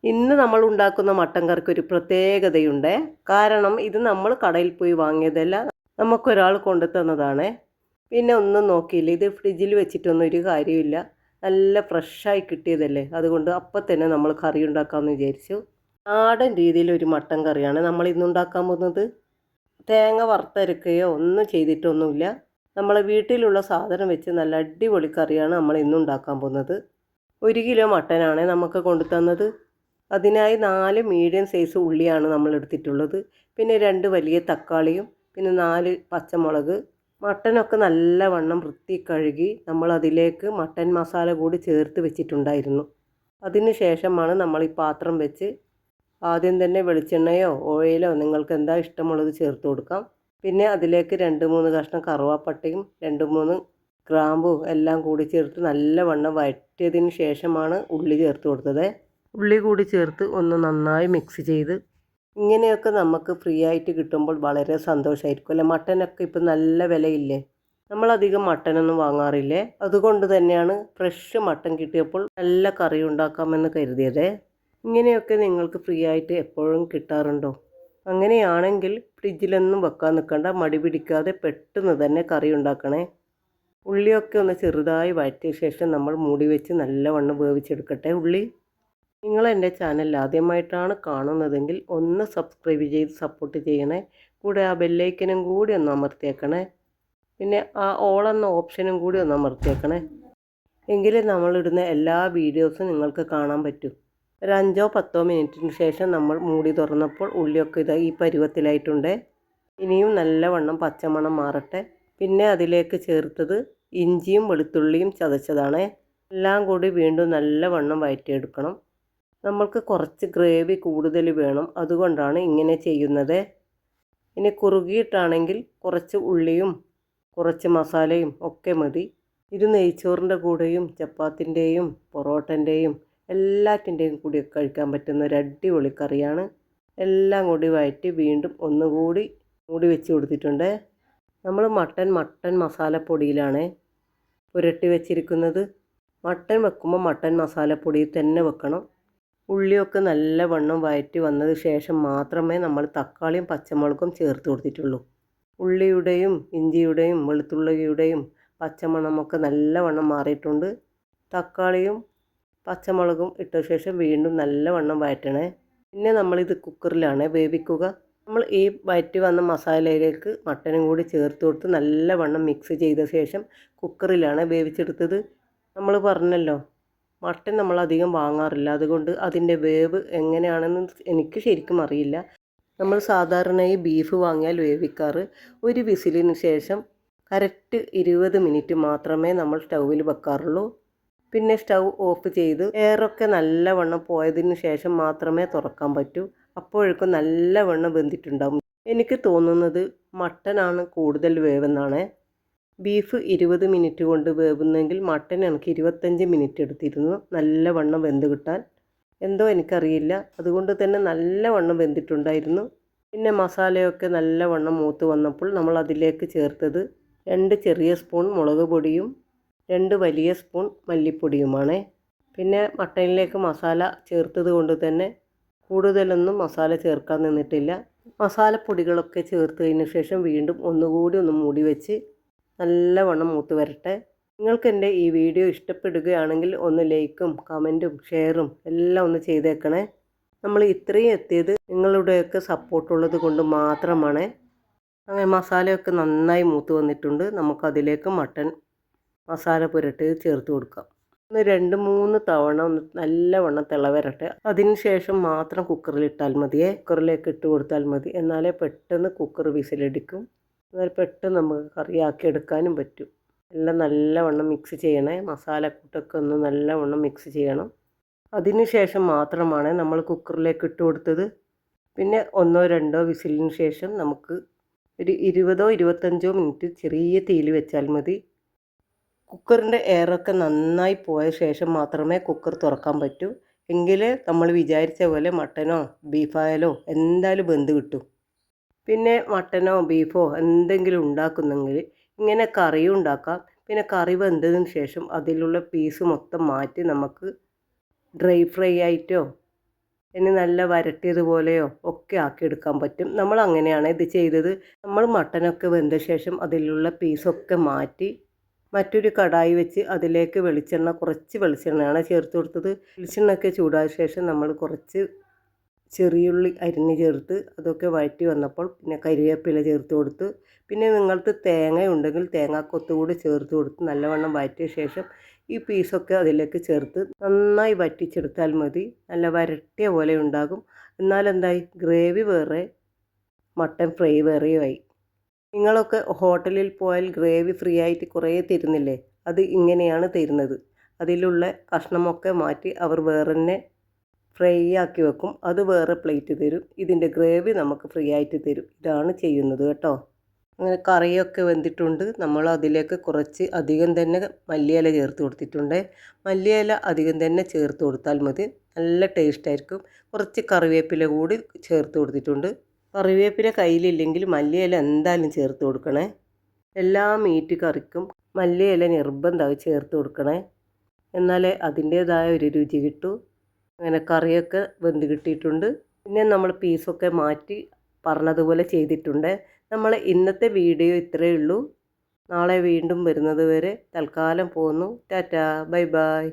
ഇന്ന് നമ്മൾ ഉണ്ടാക്കുന്ന മട്ടൻ കറിക്ക് ഒരു പ്രത്യേകതയുണ്ട്. കാരണം ഇത് നമ്മൾ കടയിൽ പോയി വാങ്ങിയതല്ല, നമുക്കൊരാൾ കൊണ്ടു തന്നതാണ്. പിന്നെ ഒന്നും നോക്കിയില്ല, ഇത് ഫ്രിഡ്ജിൽ വെച്ചിട്ടൊന്നും ഒരു കാര്യമില്ല. നല്ല ഫ്രഷായി കിട്ടിയതല്ലേ, അതുകൊണ്ട് അപ്പം തന്നെ നമ്മൾ കറി ഉണ്ടാക്കാമെന്ന് വിചാരിച്ചു. നാടൻ രീതിയിൽ ഒരു മട്ടൻ കറിയാണ് നമ്മൾ ഇന്ന് ഉണ്ടാക്കാൻ പോകുന്നത്. തേങ്ങ വറുത്തരക്കുകയോ ഒന്നും ചെയ്തിട്ടൊന്നുമില്ല. നമ്മളെ വീട്ടിലുള്ള സാധനം വെച്ച് നല്ല അടിപൊളി കറിയാണ് നമ്മൾ ഇന്ന് ഉണ്ടാക്കാൻ പോകുന്നത്. 1 കിലോ മട്ടനാണ് നമുക്ക് കൊണ്ടു തന്നത്. അതിനായി 4 മീഡിയം സൈസ് ഉള്ളിയാണ് നമ്മൾ എടുത്തിട്ടുള്ളത്. പിന്നെ 2 വലിയ തക്കാളിയും പിന്നെ 4 പച്ചമുളക്. മട്ടനൊക്കെ നല്ലവണ്ണം വൃത്തി കഴുകി നമ്മൾ അതിലേക്ക് മട്ടൻ മസാല കൂടി ചേർത്ത് വെച്ചിട്ടുണ്ടായിരുന്നു. അതിന് ശേഷമാണ് നമ്മൾ ഈ പാത്രം വെച്ച് ആദ്യം തന്നെ വെളിച്ചെണ്ണയോ ഓയിലോ നിങ്ങൾക്ക് എന്താ ഇഷ്ടമുള്ളത് ചേർത്ത് കൊടുക്കാം. പിന്നെ അതിലേക്ക് 2-3 കഷ്ണം കറുവാപ്പട്ടയും 2-3 ഗ്രാമ്പൂ എല്ലാം കൂടി ചേർത്ത് നല്ലവണ്ണം വഴറ്റിയതിന് ശേഷമാണ് ഉള്ളി ചേർത്ത് കൊടുത്തത്. ഉള്ളി കൂടി ചേർത്ത് ഒന്ന് നന്നായി മിക്സ് ചെയ്ത് ഇങ്ങനെയൊക്കെ നമുക്ക് ഫ്രീ ആയിട്ട് കിട്ടുമ്പോൾ വളരെ സന്തോഷമായിരിക്കും അല്ലേ. മട്ടനൊക്കെ ഇപ്പം നല്ല വിലയില്ലേ, നമ്മളധികം മട്ടനൊന്നും വാങ്ങാറില്ലേ. അതുകൊണ്ട് തന്നെയാണ് ഫ്രഷ് മട്ടൻ കിട്ടിയപ്പോൾ നല്ല കറി ഉണ്ടാക്കാമെന്ന് കരുതിയത്. ഇങ്ങനെയൊക്കെ നിങ്ങൾക്ക് ഫ്രീ ആയിട്ട് എപ്പോഴും കിട്ടാറുണ്ടോ? അങ്ങനെയാണെങ്കിൽ ഫ്രിഡ്ജിലൊന്നും വെക്കാൻ നിൽക്കണ്ട, മടി പിടിക്കാതെ പെട്ടെന്ന് തന്നെ കറി ഉണ്ടാക്കണേ. ഉള്ളിയൊക്കെ ഒന്ന് ചെറുതായി വഴറ്റിയ ശേഷം നമ്മൾ മൂടി വെച്ച് നല്ലവണ്ണം വേവിച്ചെടുക്കട്ടെ ഉള്ളി. നിങ്ങൾ എൻ്റെ ചാനൽ ആദ്യമായിട്ടാണ് കാണുന്നതെങ്കിൽ ഒന്ന് സബ്സ്ക്രൈബ് ചെയ്ത് സപ്പോർട്ട് ചെയ്യണേ. കൂടെ ആ ബെല്ലൈക്കനും കൂടി ഒന്ന് അമർത്തിയേക്കണേ. പിന്നെ ആ ഓൾ എന്ന ഓപ്ഷനും കൂടി ഒന്ന് അമർത്തിയേക്കണേ. എങ്കിലേ നമ്മളിടുന്ന എല്ലാ വീഡിയോസും നിങ്ങൾക്ക് കാണാൻ പറ്റും. ഒരു 5-10 മിനിറ്റിന് ശേഷം നമ്മൾ മൂടി തുറന്നപ്പോൾ ഉള്ളിയൊക്കെ ഇതാ ഈ പരുവത്തിലായിട്ടുണ്ട്. ഇനിയും നല്ലവണ്ണം പച്ചമണം മാറട്ടെ. പിന്നെ അതിലേക്ക് ചേർത്തത് ഇഞ്ചിയും വെളുത്തുള്ളിയും ചതച്ചതാണ്. എല്ലാം കൂടി വീണ്ടും നല്ലവണ്ണം വഴറ്റിയെടുക്കണം. നമ്മൾക്ക് കുറച്ച് ഗ്രേവി കൂടുതൽ വേണം, അതുകൊണ്ടാണ് ഇങ്ങനെ ചെയ്യുന്നത്. ഇനി കുറുകിയിട്ടാണെങ്കിൽ കുറച്ച് ഉള്ളിയും കുറച്ച് മസാലയും ഒക്കെ മതി. ഇത് നെയ്ച്ചോറിൻ്റെ കൂടെയും ചപ്പാത്തിൻ്റെയും പൊറോട്ടൻ്റെയും എല്ലാറ്റിൻ്റെയും കൂടി കഴിക്കാൻ പറ്റുന്ന ഒരു അടിപൊളി കറിയാണ്. എല്ലാം കൂടി വഴറ്റി വീണ്ടും ഒന്നുകൂടി മൂടി വെച്ച് കൊടുത്തിട്ടുണ്ട്. നമ്മൾ മട്ടൻ മസാലപ്പൊടിയിലാണ് പുരട്ടി വെച്ചിരിക്കുന്നത്. മട്ടൻ വെക്കുമ്പോൾ മട്ടൻ മസാലപ്പൊടിയിൽ തന്നെ വെക്കണം. ഉള്ളിയൊക്കെ നല്ലവണ്ണം വഴറ്റി വന്നതിന് ശേഷം മാത്രമേ നമ്മൾ തക്കാളിയും പച്ചമുളകും ചേർത്ത് കൊടുത്തിട്ടുള്ളൂ. ഉള്ളിയുടെയും ഇഞ്ചിയുടെയും വെളുത്തുള്ളിയുടെയും പച്ചമണമൊക്കെ നല്ലവണ്ണം മാറിയിട്ടുണ്ട്. തക്കാളിയും പച്ചമുളകും ഇട്ട ശേഷം വീണ്ടും നല്ലവണ്ണം വഴറ്റണേ. പിന്നെ നമ്മളിത് കുക്കറിലാണ് വേവിക്കുക. നമ്മൾ ഈ വഴറ്റി വന്ന മസാലയിലേക്ക് മട്ടനും കൂടി ചേർത്ത് കൊടുത്ത് നല്ലവണ്ണം മിക്സ് ചെയ്ത ശേഷം കുക്കറിലാണ് വേവിച്ചെടുത്തത്. നമ്മൾ പറഞ്ഞല്ലോ, മട്ടൻ നമ്മളധികം വാങ്ങാറില്ല, അതുകൊണ്ട് അതിൻ്റെ വേവ് എങ്ങനെയാണെന്ന് എനിക്ക് ശരിക്കും അറിയില്ല. നമ്മൾ സാധാരണ ഈ ബീഫ് വാങ്ങിയാൽ വേവിക്കാറ് 1 വിസിലിന് ശേഷം കറക്റ്റ് 20 മിനിറ്റ് മാത്രമേ നമ്മൾ സ്റ്റൗവിൽ വെക്കാറുള്ളൂ. പിന്നെ സ്റ്റൗ ഓഫ് ചെയ്ത് എയറൊക്കെ നല്ലവണ്ണം പോയതിന് ശേഷം മാത്രമേ തുറക്കാൻ പറ്റൂ. അപ്പോഴേക്കും നല്ലവണ്ണം വെന്തിട്ടുണ്ടാകും. എനിക്ക് തോന്നുന്നത് മട്ടനാണ് കൂടുതൽ വേവെന്നാണ്. ബീഫ് 20 മിനിറ്റ് കൊണ്ട് വേവുന്നെങ്കിൽ മട്ടൻ എനിക്ക് 25 മിനിറ്റ് എടുത്തിരുന്നു നല്ലവണ്ണം വെന്ത് കിട്ടാൻ. എന്തോ എനിക്കറിയില്ല, അതുകൊണ്ട് തന്നെ നല്ലവണ്ണം വെന്തിട്ടുണ്ടായിരുന്നു. പിന്നെ മസാലയൊക്കെ നല്ലവണ്ണം മൂത്ത് വന്നപ്പോൾ നമ്മൾ അതിലേക്ക് ചേർത്തത് 2 ചെറിയ സ്പൂൺ മുളക് പൊടിയും 2 വലിയ സ്പൂൺ മല്ലിപ്പൊടിയുമാണ്. പിന്നെ മട്ടനിലേക്ക് മസാല ചേർത്തത് കൊണ്ട് തന്നെ കൂടുതലൊന്നും മസാല ചേർക്കാൻ നിന്നിട്ടില്ല. മസാലപ്പൊടികളൊക്കെ ചേർത്തതിന് ശേഷം വീണ്ടും ഒന്നുകൂടി ഒന്ന് മൂടി വെച്ച് നല്ലവണ്ണം മൂത്ത് വരട്ടെ. നിങ്ങൾക്ക് എൻ്റെ ഈ വീഡിയോ ഇഷ്ടപ്പെടുകയാണെങ്കിൽ ഒന്ന് ലൈക്കും കമൻറ്റും ഷെയറും എല്ലാം ഒന്ന് ചെയ്തേക്കണേ. നമ്മൾ ഇത്രയും എത്തിയത് നിങ്ങളുടെയൊക്കെ സപ്പോർട്ടുള്ളത് കൊണ്ട് മാത്രമാണ്. അങ്ങനെ മസാലയൊക്കെ നന്നായി മൂത്ത് വന്നിട്ടുണ്ട്. നമുക്കതിലേക്ക് മട്ടൻ മസാല പുരട്ടി ചേർത്ത് കൊടുക്കാം. ഒന്ന് 2-3 തവണ ഒന്ന് നല്ലവണ്ണം തിളവരട്ടെ. അതിന് ശേഷം മാത്രം കുക്കറിലിട്ടാൽ മതിയേ, കുക്കറിലേക്ക് ഇട്ട് കൊടുത്താൽ മതി. എന്നാലേ പെട്ടെന്ന് കുക്കർ വിസിലടിക്കും. എന്നാൽ പെട്ടെന്ന് നമുക്ക് കറിയാക്കി എടുക്കാനും പറ്റും. എല്ലാം നല്ലവണ്ണം മിക്സ് ചെയ്യണേ. മസാലക്കൂട്ടൊക്കെ ഒന്ന് നല്ലവണ്ണം മിക്സ് ചെയ്യണം. അതിന് ശേഷം മാത്രമാണ് നമ്മൾ കുക്കറിലേക്ക് ഇട്ട് കൊടുത്തത്. പിന്നെ 1-2 വിസിലിന് ശേഷം നമുക്ക് ഒരു 20-25 മിനിറ്റ് ചെറിയ തീയിൽ വെച്ചാൽ മതി. കുക്കറിൻ്റെ എയറൊക്കെ നന്നായി പോയ ശേഷം മാത്രമേ കുക്കർ തുറക്കാൻ പറ്റൂ. എങ്കിലേ നമ്മൾ വിചാരിച്ച പോലെ മട്ടനോ ബീഫായാലോ എന്തായാലും വെന്ത് കിട്ടും. പിന്നെ മട്ടനോ ബീഫോ എന്തെങ്കിലും ഉണ്ടാക്കുന്നെങ്കിൽ ഇങ്ങനെ കറിയും ഉണ്ടാക്കാം. പിന്നെ കറി വെന്തതിന് ശേഷം അതിലുള്ള പീസ് മൊത്തം മാറ്റി നമുക്ക് ഡ്രൈ ഫ്രൈ ആയിട്ടോ ഇനി നല്ല വരട്ടിയതുപോലെയോ ഒക്കെ ആക്കിയെടുക്കാൻ പറ്റും. നമ്മൾ അങ്ങനെയാണ് ഇത് ചെയ്തത്. നമ്മൾ മട്ടനൊക്കെ വെന്ത ശേഷം അതിലുള്ള പീസൊക്കെ മാറ്റി മറ്റൊരു കടായി വെച്ച് അതിലേക്ക് കുറച്ച് വെളിച്ചെണ്ണയാണ് ചേർത്ത് കൊടുത്തത്. വെളിച്ചെണ്ണയൊക്കെ ചൂടായ ശേഷം നമ്മൾ കുറച്ച് ചെറിയുള്ളി അരിഞ്ഞ് ചേർത്ത് അതൊക്കെ വഴറ്റി വന്നപ്പോൾ പിന്നെ കരിവേപ്പില ചേർത്ത് കൊടുത്ത് പിന്നെ നിങ്ങൾക്ക് തേങ്ങ ഉണ്ടെങ്കിൽ തേങ്ങാക്കൊത്ത് കൂടി ചേർത്ത് കൊടുത്ത് നല്ലവണ്ണം വഴറ്റിയ ശേഷം ഈ പീസൊക്കെ അതിലേക്ക് ചേർത്ത് നന്നായി വറ്റിച്ചെടുത്താൽ മതി. നല്ല വരട്ടിയ പോലെ ഉണ്ടാകും. എന്നാൽ എന്തായി, ഗ്രേവി വേറെ മട്ടൻ ഫ്രൈ വേറെയുമായി. നിങ്ങളൊക്കെ ഹോട്ടലിൽ പോയാൽ ഗ്രേവി ഫ്രീ ആയിട്ട് കുറേ തരുന്നില്ലേ, അത് ഇങ്ങനെയാണ് തരുന്നത്. അതിലുള്ള കഷ്ണമൊക്കെ മാറ്റി അവർ വേറെ തന്നെ ഫ്രൈ ആക്കി വെക്കും. അത് വേറെ പ്ലേറ്റ് തരും. ഇതിൻ്റെ ഗ്രേവി നമുക്ക് ഫ്രീ ആയിട്ട് തരും. ഇതാണ് ചെയ്യുന്നത് കേട്ടോ. അങ്ങനെ കറിയൊക്കെ വെന്തിട്ടുണ്ട്. നമ്മൾ അതിലേക്ക് കുറച്ച് അധികം തന്നെ മല്ലിയില ചേർത്ത് കൊടുത്തിട്ടുണ്ട്. മല്ലിയില അധികം തന്നെ ചേർത്ത് കൊടുത്താൽ മതി, നല്ല ടേസ്റ്റായിരിക്കും. കുറച്ച് കറിവേപ്പില കൂടി ചേർത്ത് കൊടുത്തിട്ടുണ്ട്. കറിവേപ്പില കയ്യിലില്ലെങ്കിൽ മല്ലിയില എന്തായാലും ചേർത്ത് കൊടുക്കണേ. എല്ലാ മീറ്റ് കറിക്കും മല്ലിയില നിർബന്ധമായി ചേർത്ത് കൊടുക്കണേ, എന്നാലേ അതിൻ്റേതായ ഒരു രുചി കിട്ടൂ. അങ്ങനെ കറിയൊക്കെ വെന്ത് കിട്ടിയിട്ടുണ്ട്. പിന്നെ നമ്മൾ പീസൊക്കെ മാറ്റി പറഞ്ഞതുപോലെ ചെയ്തിട്ടുണ്ട്. നമ്മൾ ഇന്നത്തെ വീഡിയോ ഇത്രയേ ഉള്ളൂ. നാളെ വീണ്ടും വരുന്നത് വരെ തൽക്കാലം പോകുന്നു. Tata, bye bye.